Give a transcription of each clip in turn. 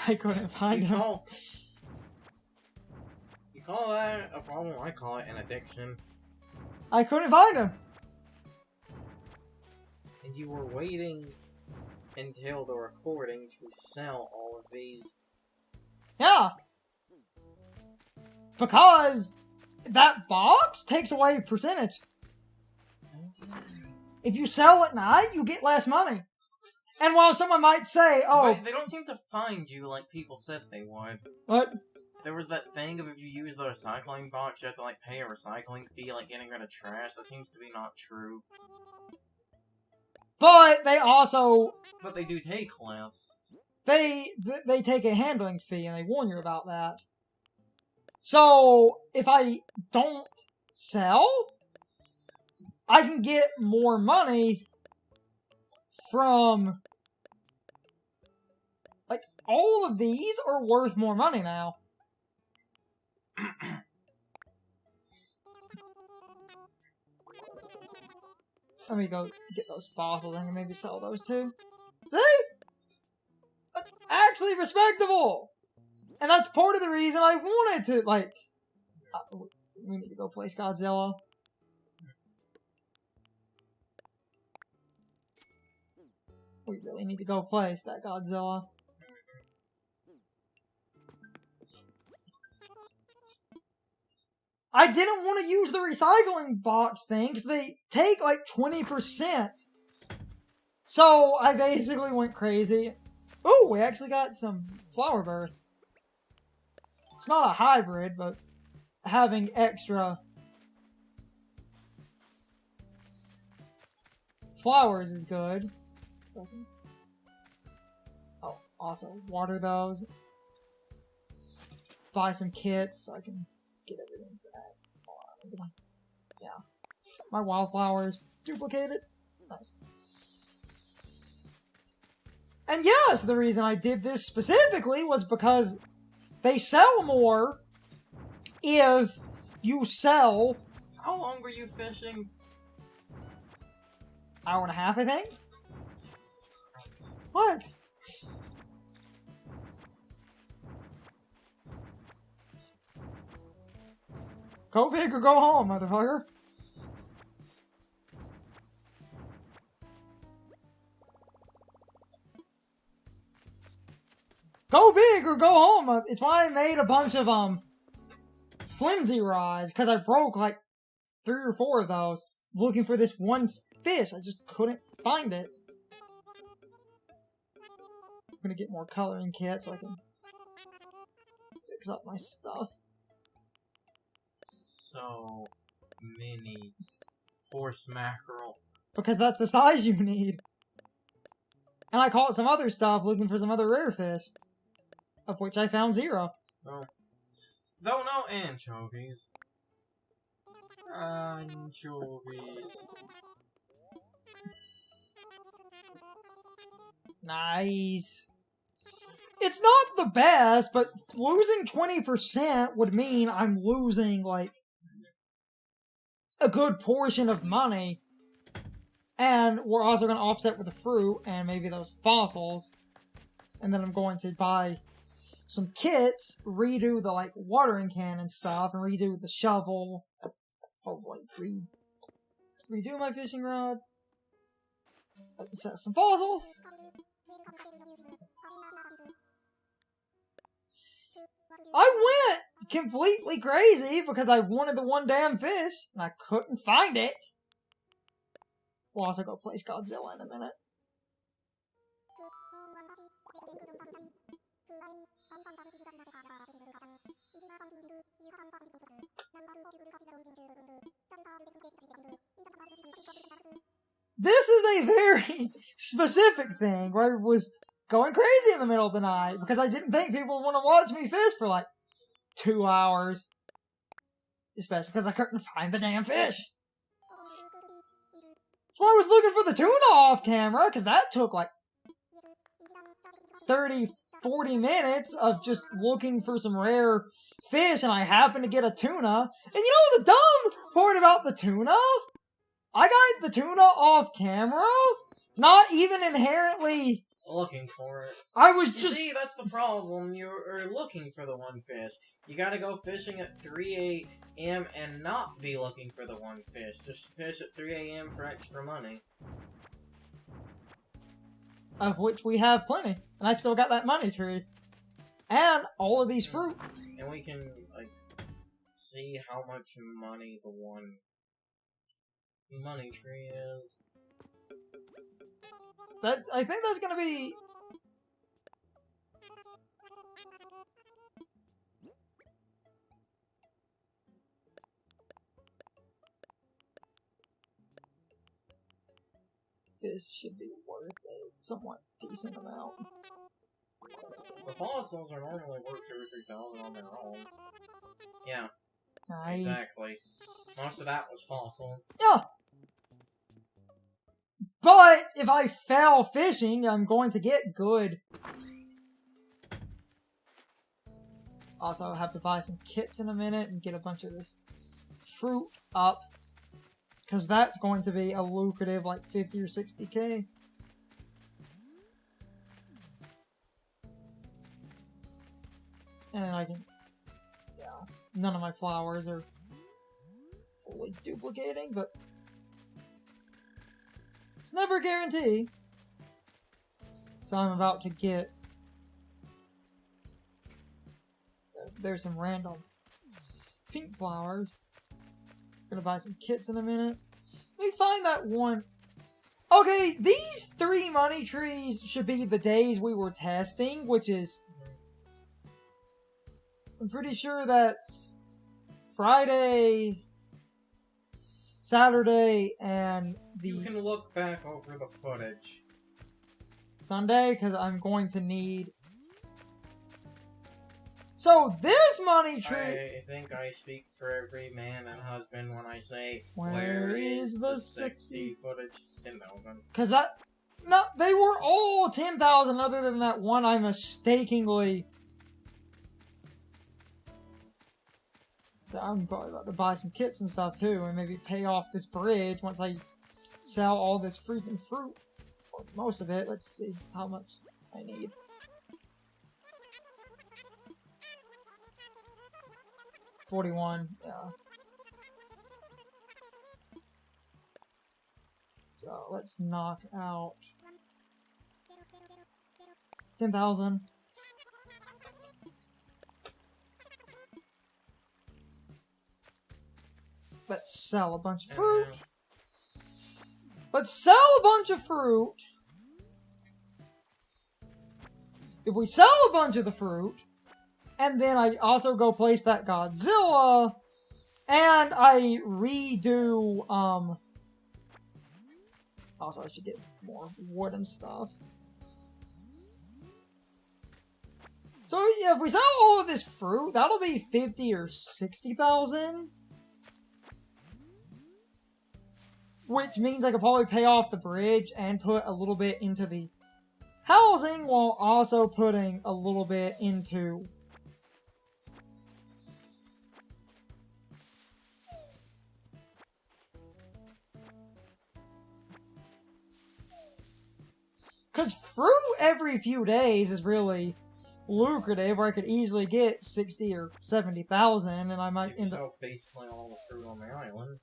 I couldn't find him. You call that a problem? I call it an addiction. I couldn't find him. And you were waiting until the recording to sell all of these. Yeah. Because that box takes away percentage. If you sell at night, you get less money. And while someone might say, oh... But they don't seem to find you like people said they would. What? There was that thing of if you use the recycling box, you have to like pay a recycling fee, like getting rid of trash. That seems to be not true. But they also... But they do take less. They take a handling fee, and they warn you about that. So, if I don't sell, I can get more money from... Like, all of these are worth more money now. Let me go get those fossils and maybe sell those too. See? That's actually respectable! And that's part of the reason I wanted to, like... we need to go place Godzilla. We really need to go place that Godzilla. I didn't want to use the recycling box thing because they take like 20%. So I basically went crazy. Ooh, we actually got some flower birth. It's not a hybrid, but having extra flowers is good. So oh, also water those. Buy some kits so I can get everything back. Yeah. My wildflowers duplicated. Nice. And yes, the reason I did this specifically was because they sell more if you sell... How long were you fishing? Hour and a half, I think? What? Go big or go home, motherfucker. Go big or go home. It's why I made a bunch of, flimsy rods, because I broke, like, 3 or 4 of those, looking for this one fish. I just couldn't find it. I'm gonna get more coloring kits so I can fix up my stuff. So many horse mackerel. Because that's the size you need. And I caught some other stuff looking for some other rare fish. Of which I found 0. Oh. Though no anchovies. Anchovies. Nice. It's not the best, but losing 20% would mean I'm losing, like, a good portion of money. And we're also going to offset with the fruit and maybe those fossils. And then I'm going to buy some kits, redo the, like, watering can and stuff, and redo the shovel. Hopefully, redo my fishing rod. Set some fossils. I went completely crazy because I wanted the one damn fish, and I couldn't find it. We'll also go place Godzilla in a minute. This is a very specific thing where I was going crazy in the middle of the night because I didn't think people would want to watch me fish for like 2 hours. Especially because I couldn't find the damn fish. That's why I was looking for the tuna off camera, because that took like 30, 40 minutes of just looking for some rare fish, and I happened to get a tuna. And you know the dumb part about the tuna? I got the tuna off camera, not even inherently looking for it. I was You just... see, that's the problem. You're looking for the one fish. You gotta go fishing at 3 a.m. and not be looking for the one fish. Just fish at 3 a.m. for extra money. Of which we have plenty. And I've still got that money tree. And all of these fruit. And we can, like, see how much money the one money tree is. I think that's gonna be... This should be worth a somewhat decent amount. The fossils are normally worth 2,000 or 3,000 on their own. Yeah, Nice. exactly. Most of that was fossils. Yeah! But if I fail fishing, I'm going to get good. Also, I'll have to buy some kits in a minute and get a bunch of this fruit up. Because that's going to be a lucrative, like, 50 or 60k. And I can... Yeah, none of my flowers are fully duplicating, but... It's never a guarantee. So I'm about to get... There's some random pink flowers. Gonna buy some kits in a minute. Let me find that one. Okay, these 3 money trees should be the days we were testing, which is... I'm pretty sure that's Friday, Saturday, and You can look back over the footage. Sunday, because I'm going to need... So, this money tree... I think I speak for every man and husband when I say, Where is the sexy... footage? 10,000. Because that... No, they were all 10,000 other than that one I mistakenly... So I'm probably about to buy some kits and stuff too, and maybe pay off this bridge once I sell all this freaking fruit. Or most of it. Let's see how much I need. $41, yeah. So let's knock out 10,000. Let's sell a bunch of fruit. Let's sell a bunch of fruit. If we sell a bunch of the fruit, and then I also go place that Godzilla, and I redo, also I should get more wood and stuff. So yeah, if we sell all of this fruit, that'll be 50 or 60,000. Which means I could probably pay off the bridge and put a little bit into the housing while also putting a little bit into because fruit every few days is really lucrative, where I could easily get 60 or 70,000, and I might end up... sell basically all the fruit on the island.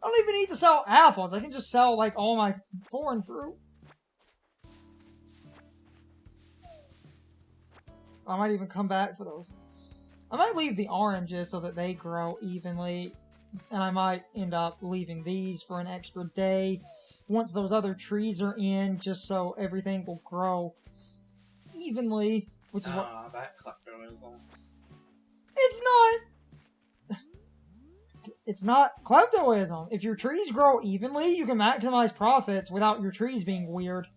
I don't even need to sell apples. I can just sell, like, all my foreign fruit. I might even come back for those. I might leave the oranges so that they grow evenly. And I might end up leaving these for an extra day once those other trees are in, just so everything will grow evenly. Which is what... that kleptoism. It's not... It's not kleptoism. If your trees grow evenly, you can maximize profits without your trees being weird.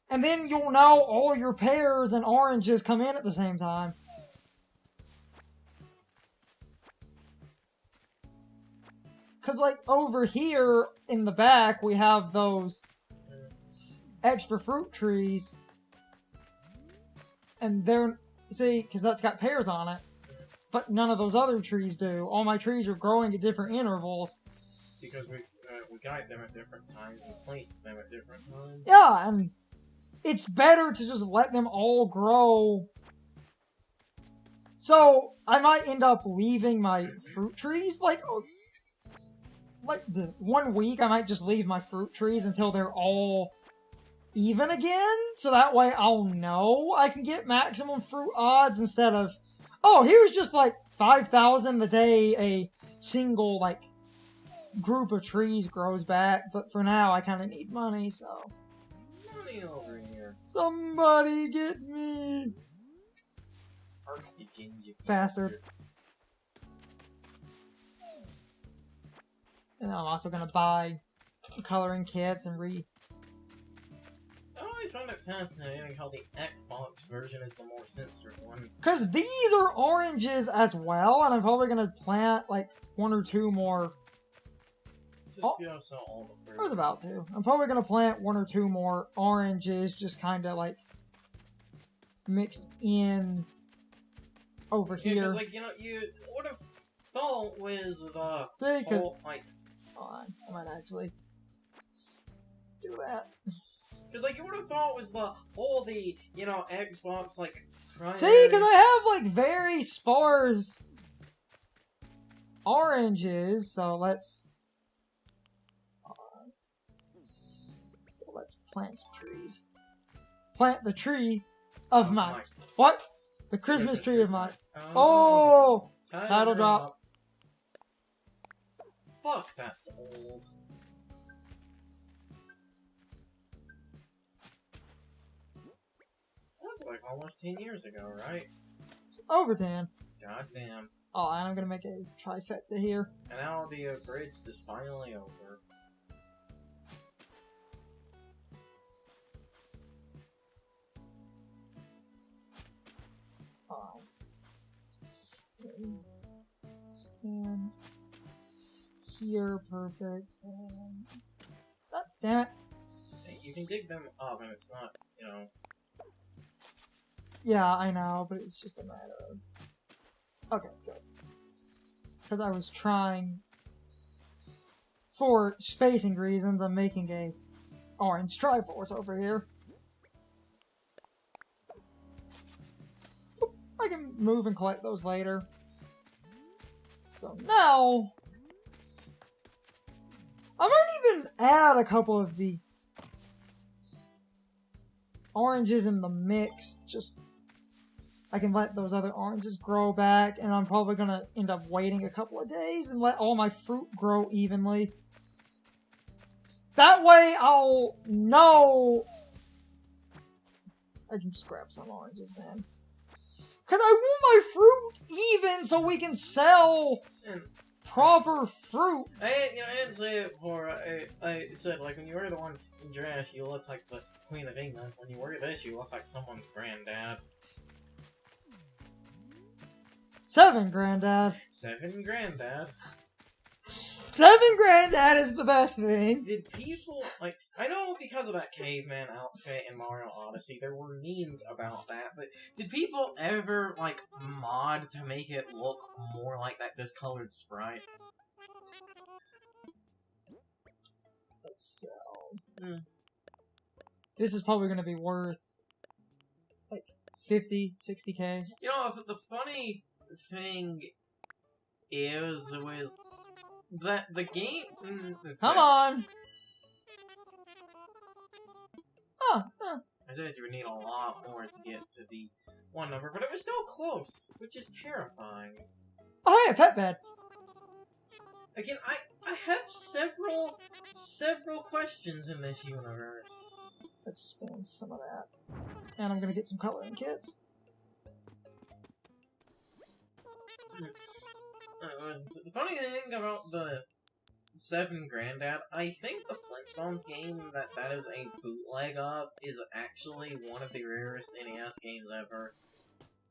And then you'll know all your pears and oranges come in at the same time. Because, like, over here in the back, we have those extra fruit trees. And they're... See, because that's got pears on it. But none of those other trees do. All my trees are growing at different intervals. Because we we got them at different times and placed them at different times. Yeah, and it's better to just let them all grow. So, I might end up leaving my fruit trees, like the 1 week, I might just leave my fruit trees until they're all even again, so that way I'll know I can get maximum fruit odds instead of, oh, here's just like 5,000 the day a single, like, group of trees grows back, but for now I kind of need money, so. Money over here. Somebody get me! You ginger Bastard. And I'm also gonna buy coloring kits and I always found it fascinating how the Xbox version is the more censored one. Because these are oranges as well, and I'm probably gonna plant like 1 or 2 more. Just sell all the fruit. I was about to. I'm probably gonna plant 1 or 2 more oranges, just kind of like mixed in over here. Because, like, you know, you would have thought with the See, cause whole, like, I might actually do that. because, like, you would have thought was the whole, you know, Xbox, like, primary... See, because I have, like, very sparse oranges, so let's plant some trees. Plant the tree of my... What? The Christmas tree of my... Oh! Title drop. Fuck, that's old. That's like almost 10 years ago, right? It's over 10. Goddamn. Oh, and I'm gonna make a trifecta here. And now the bridge is finally over. Stand here, perfect. And oh, damn it! You can dig them up, and it's not, you know. Yeah, I know, but it's just a matter of. Okay, good. Because I was trying, for spacing reasons, I'm making a orange Triforce over here. I can move and collect those later. So now, I might even add a couple of the oranges in the mix. Just, I can let those other oranges grow back, and I'm probably going to end up waiting a couple of days and let all my fruit grow evenly. That way I'll know. I can just grab some oranges then. Because I want my fruit even so we can sell proper fruit. I didn't say it before. I said, like, when you wear the one dress, you look like the Queen of England. When you wear this, you look like someone's granddad. 7 granddad. 7 granddad. 7 granddad is the best thing. Did people, like, I know because of that caveman outfit in Mario Odyssey, there were memes about that, but did people ever, like, mod to make it look more like that discolored sprite? Let's sell. This is probably going to be worth, like, 50, 60k. You know, the funny thing is, with that the game... Come on! I said you would need a lot more to get to the 1 number, but it was still close, which is terrifying. Oh, hey, a pet bed! Again, I have several questions in this universe. Let's spend some of that. And I'm gonna get some coloring kits. The funny thing about the 7 Granddad, I think the Flintstones game that is a bootleg of is actually one of the rarest NES games ever.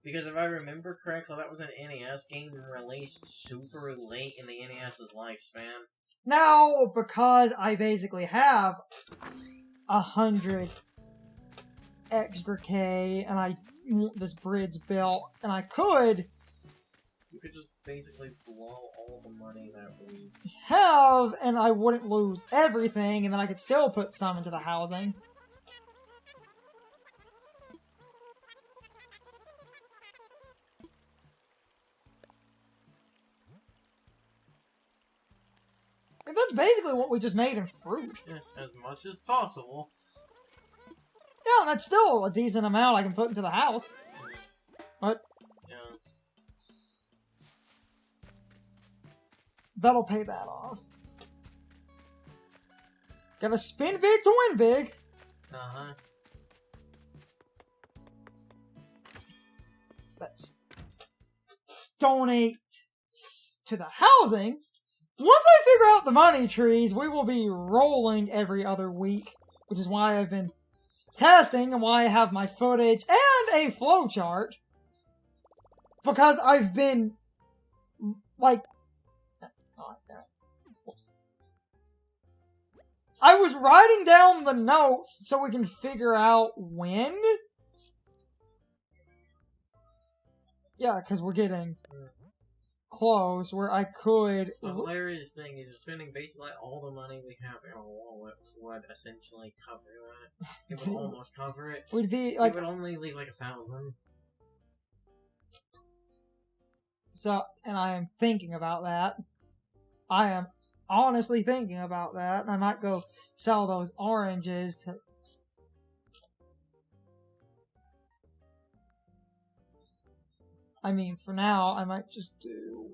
Because if I remember correctly, that was an NES game released super late in the NES's lifespan. Now, because I basically have 100 extra K, and I want this bridge built, and I could... You could just basically blow all the money that we have, and I wouldn't lose everything, and then I could still put some into the housing. And that's basically what we just made in fruit. as much as possible. Yeah, that's still a decent amount I can put into the house. But Yes. that'll pay that off. Gotta spin big to win big. Uh-huh. Let's donate to the housing. Once I figure out the money trees, we will be rolling every other week, which is why I've been testing and why I have my footage and a flowchart. Because I've been, like, whoops. I was writing down the notes so we can figure out when. Yeah, because we're getting close where I could. The hilarious thing is spending basically all the money we have in our wallet would essentially cover that. It would almost cover it. Would be like it would only leave like 1,000. so, and I am thinking about that. I am honestly thinking about that. I might go sell those oranges to. I mean, for now, I might just do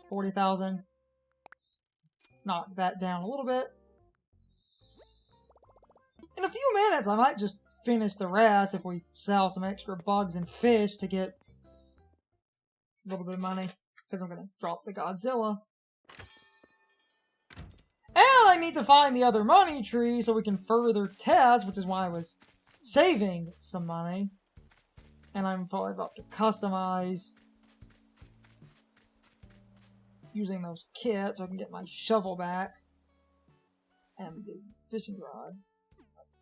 40,000. Knock that down a little bit. In a few minutes, I might just finish the rest if we sell some extra bugs and fish to get a little bit of money. Because I'm going to drop the Godzilla. And I need to find the other money tree so we can further test, which is why I was saving some money. And I'm probably about to customize using those kits so I can get my shovel back. And the fishing rod.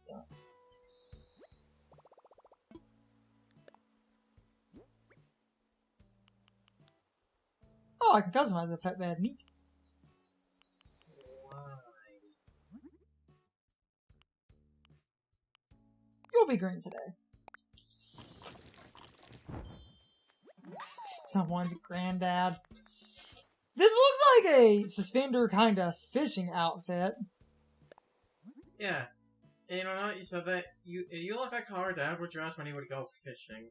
Yeah. Oh, I can customize the pet bed. Neat. You'll be green today. Someone's granddad. This looks like a suspender kind of fishing outfit. Yeah. And you know what? You said that you look like how our dad would dress when he would go fishing.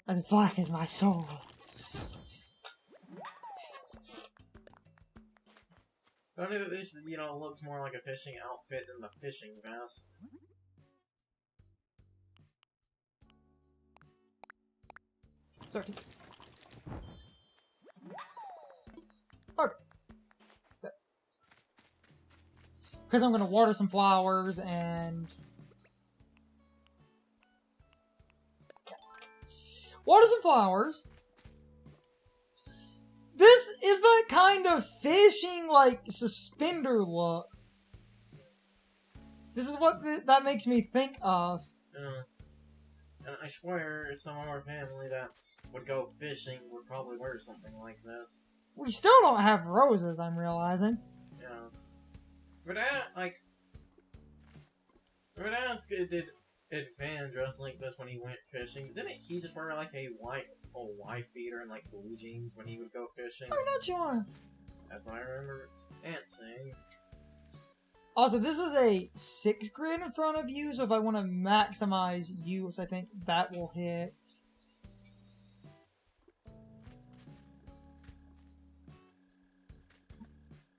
As black as my soul. Only that this, looks more like a fishing outfit than the fishing vest. Sorry. Okay. Because I'm going to water some flowers and... Water some flowers. This is the kind of fishing, like, suspender look. This is what that makes me think of. And I swear, some of our family that would go fishing would probably wear something like this. We still don't have roses, I'm realizing. Yes. But Dad's did Van dress like this when he went fishing. Didn't he just wear like a wife beater and like blue jeans when he would go fishing? I'm not sure. That's what I remember Aunt saying. Also, this is a 6 grid in front of you, so if I want to maximize use, I think that will hit.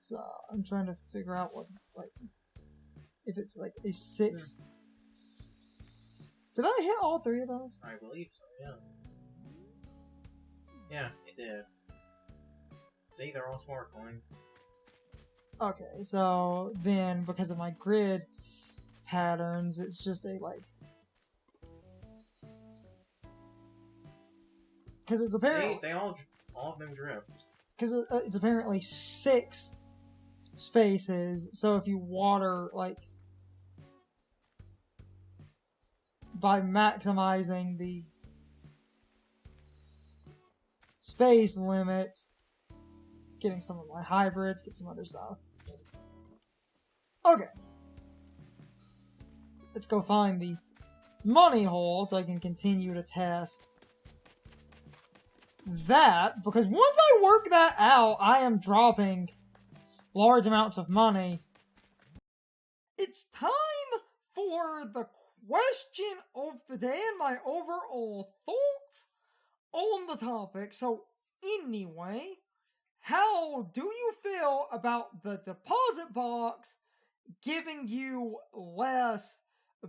So, I'm trying to figure out what, like, if it's like a 6. Did I hit all 3 of those? I believe so, yes. Yeah, it did. See, they're all sparkling. Okay, so then because of my grid patterns, it's just a like. Because it's apparently. They all of them dripped. Because it's apparently 6 spaces, so if you water, like. By maximizing the space limits. Getting some of my hybrids, get some other stuff. Okay. Let's go find the money hole so I can continue to test that, because once I work that out, I am dropping large amounts of money. It's time for the question of the day and my overall thoughts on the topic. So, anyway, how do you feel about the deposit box giving you less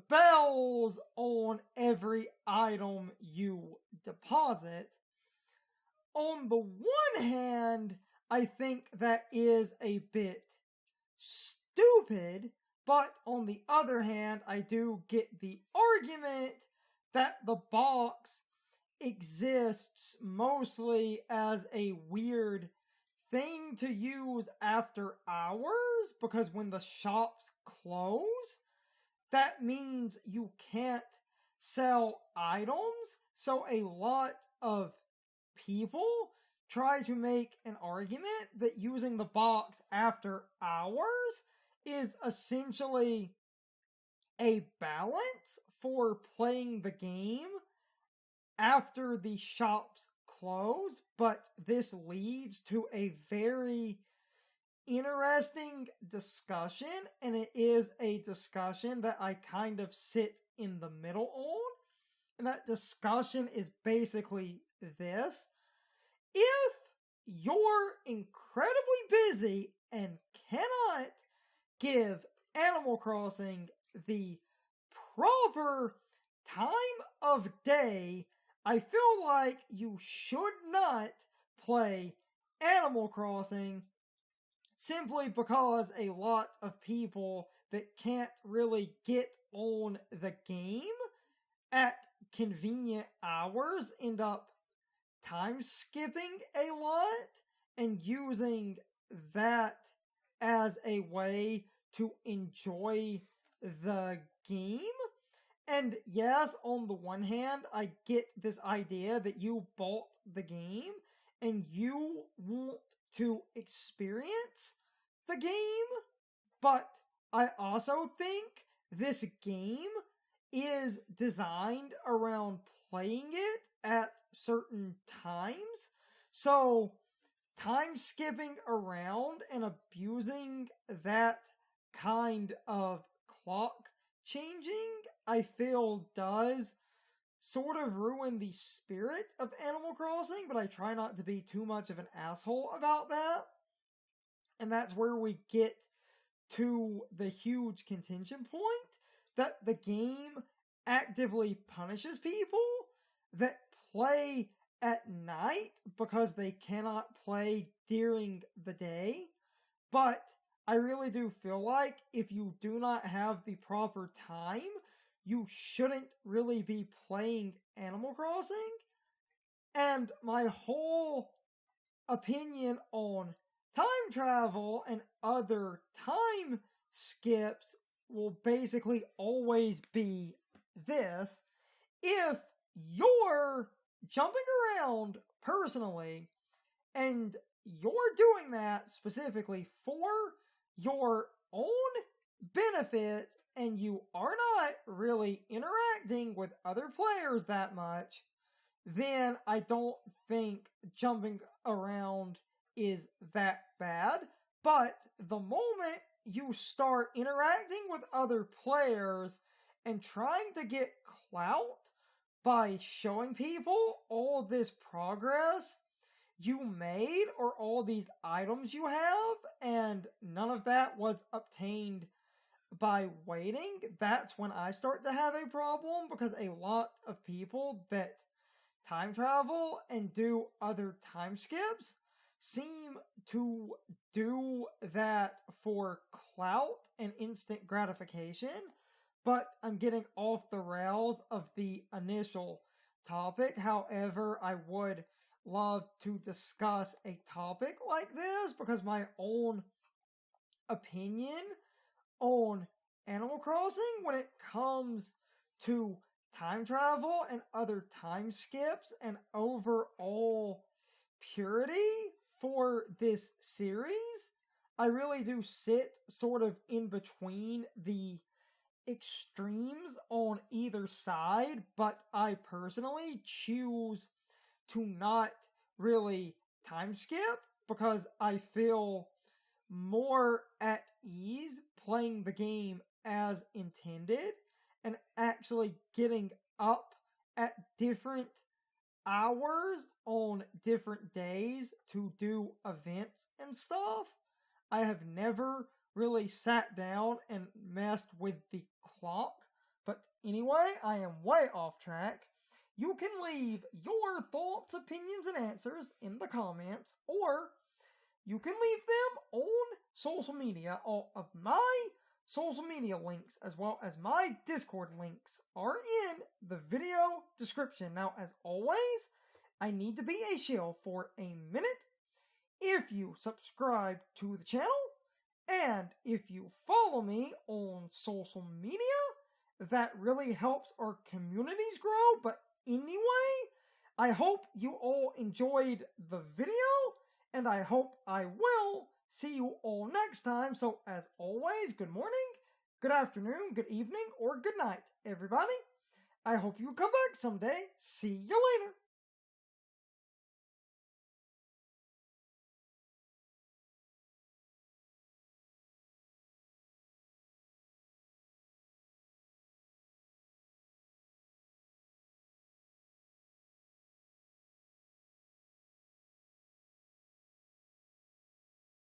bells on every item you deposit? On the one hand, I think that is a bit stupid, but on the other hand, I do get the argument that the box exists mostly as a weird thing to use after hours, because when the shops close, that means you can't sell items, so a lot of people try to make an argument that using the box after hours is essentially a balance for playing the game after the shops close, but this leads to a very interesting discussion, and it is a discussion that I kind of sit in the middle on, and that discussion is basically this. If you're incredibly busy and cannot give Animal Crossing the proper time of day, I feel like you should not play Animal Crossing, simply because a lot of people that can't really get on the game at convenient hours end up time skipping a lot and using that as a way to enjoy the game. And yes, on the one hand, I get this idea that you bought the game and you want to experience the game, but I also think this game is designed around playing it at certain times. So, time skipping around and abusing that kind of clock changing, I feel, does sort of ruin the spirit of Animal Crossing, but I try not to be too much of an asshole about that. And that's where we get to the huge contention point that the game actively punishes people that play at night because they cannot play during the day. But I really do feel like if you do not have the proper time, you shouldn't really be playing Animal Crossing. And my whole opinion on time travel and other time skips will basically always be this. If you're jumping around personally and you're doing that specifically for your own benefit and you are not really interacting with other players that much, then I don't think jumping around is that bad. But the moment you start interacting with other players and trying to get clout by showing people all this progress you made or all these items you have, and none of that was obtained by waiting, that's when I start to have a problem, because a lot of people that time travel and do other time skips seem to do that for clout and instant gratification. But I'm getting off the rails of the initial topic. However, I would love to discuss a topic like this, because my own opinion on Animal Crossing when it comes to time travel and other time skips and overall purity for this series. I really do sit sort of in between the extremes on either side, but I personally choose to not really time skip because I feel more at ease playing the game as intended and actually getting up at different hours on different days to do events and stuff. I have never really sat down and messed with the clock. But anyway, I am way off track. You can leave your thoughts, opinions, and answers in the comments, or you can leave them on social media. All of my social media links, as well as my Discord links, are in the video description. Now, as always, I need to be a shill for a minute. If you subscribe to the channel, and if you follow me on social media, that really helps our communities grow. But anyway, I hope you all enjoyed the video, and I hope I will see you all next time. So as always, good morning, good afternoon, good evening, or good night, everybody. I hope you come back someday. See you later.